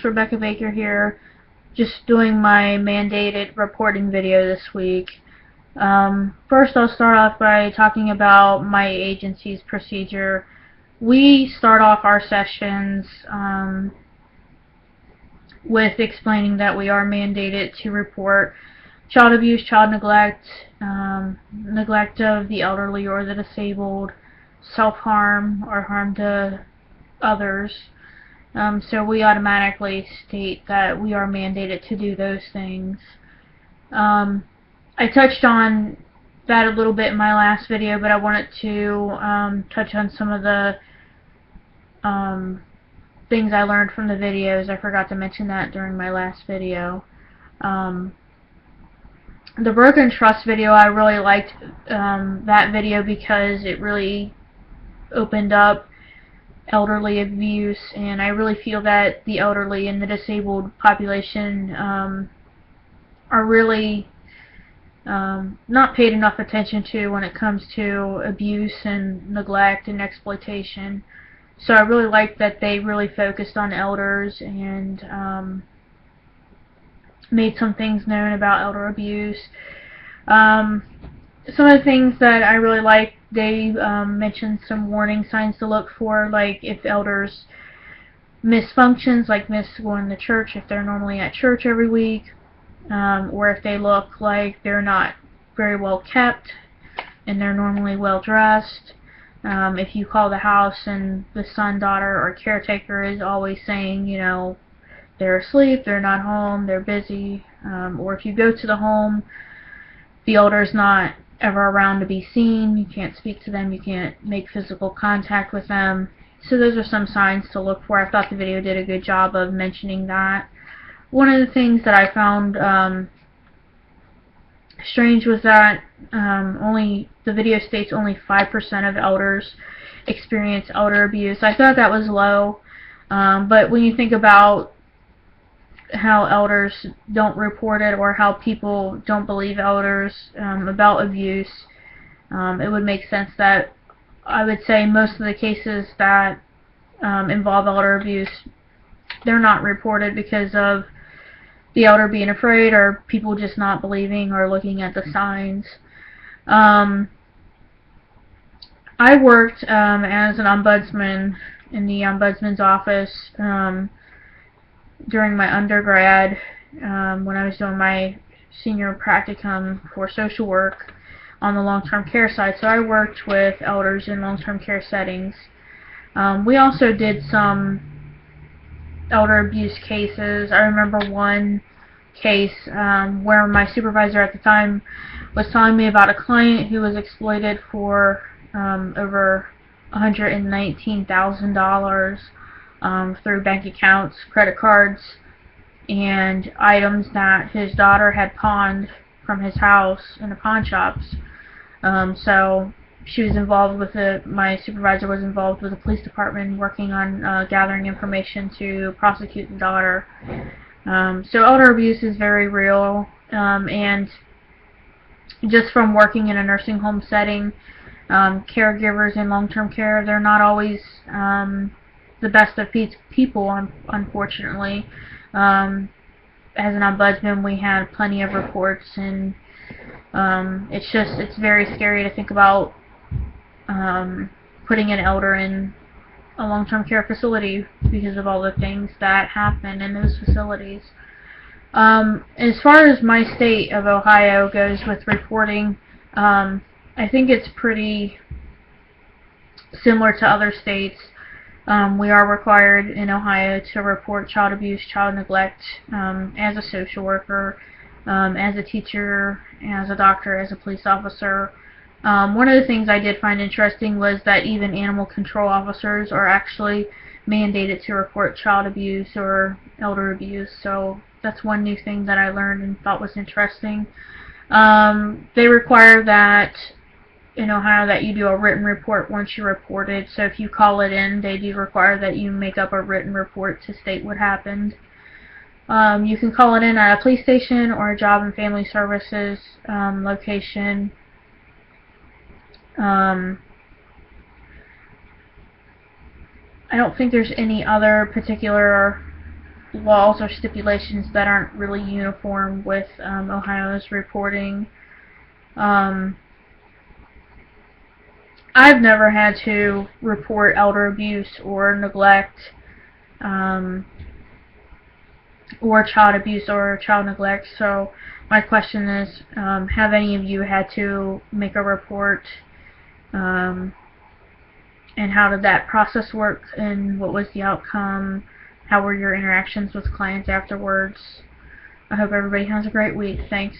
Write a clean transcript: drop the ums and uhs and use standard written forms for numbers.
Rebecca Baker here, just doing my mandated reporting video this week. First, I'll start off by talking about my agency's procedure. We start off our sessions with explaining that we are mandated to report child abuse, child neglect, neglect of the elderly or the disabled, self-harm, or harm to others. So we automatically state that we are mandated to do those things. I touched on that a little bit in my last video, but I wanted to touch on some of the things I learned from the videos. I forgot to mention that during my last video. The Broken Trust video, I really liked that video because it really opened up elderly abuse, and I really feel that the elderly and the disabled population are really not paid enough attention to when it comes to abuse and neglect and exploitation. So I really like that they really focused on elders and made some things known about elder abuse. Some of the things that I really like, they mentioned some warning signs to look for, like if elders miss functions, like miss going to church if they're normally at church every week, or if they look like they're not very well kept and they're normally well dressed. If you call the house and the son, daughter, or caretaker is always saying, you know, they're asleep, they're not home, they're busy, or if you go to the home, the elder's not ever around to be seen, you can't speak to them, you can't make physical contact with them. So those are some signs to look for. I thought the video did a good job of mentioning that. One of the things that I found strange was that the video states only 5% of elders experience elder abuse. I thought that was low, but when you think about how elders don't report it, or how people don't believe elders about abuse, it would make sense that I would say most of the cases that involve elder abuse, they're not reported because of the elder being afraid or people just not believing or looking at the signs. I worked as an ombudsman in the ombudsman's office during my undergrad, when I was doing my senior practicum for social work on the long-term care side. So I worked with elders in long-term care settings. We also did some elder abuse cases. I remember one case where my supervisor at the time was telling me about a client who was exploited for over $119,000 through bank accounts, credit cards, and items that his daughter had pawned from his house in the pawn shops. So she was involved with it. My supervisor was involved with the police department working on gathering information to prosecute the daughter. So elder abuse is very real, and just from working in a nursing home setting, caregivers in long-term care, they're not always the best of people, unfortunately. As an ombudsman, we had plenty of reports, and it's very scary to think about putting an elder in a long-term care facility because of all the things that happen in those facilities. As far as my state of Ohio goes with reporting, I think it's pretty similar to other states. We are required in Ohio to report child abuse, child neglect, as a social worker, as a teacher, as a doctor, as a police officer. One of the things I did find interesting was that even animal control officers are actually mandated to report child abuse or elder abuse. So that's one new thing that I learned and thought was interesting. They require that in Ohio that you do a written report once you report it. So if you call it in, they do require that you make up a written report to state what happened. You can call it in at a police station or a job and family services location. I don't think there's any other particular laws or stipulations that aren't really uniform with Ohio's reporting. I've never had to report elder abuse or neglect, or child abuse or child neglect. So my question is, have any of you had to make a report, and how did that process work, and what was the outcome? How were your interactions with clients afterwards? I hope everybody has a great week. Thanks.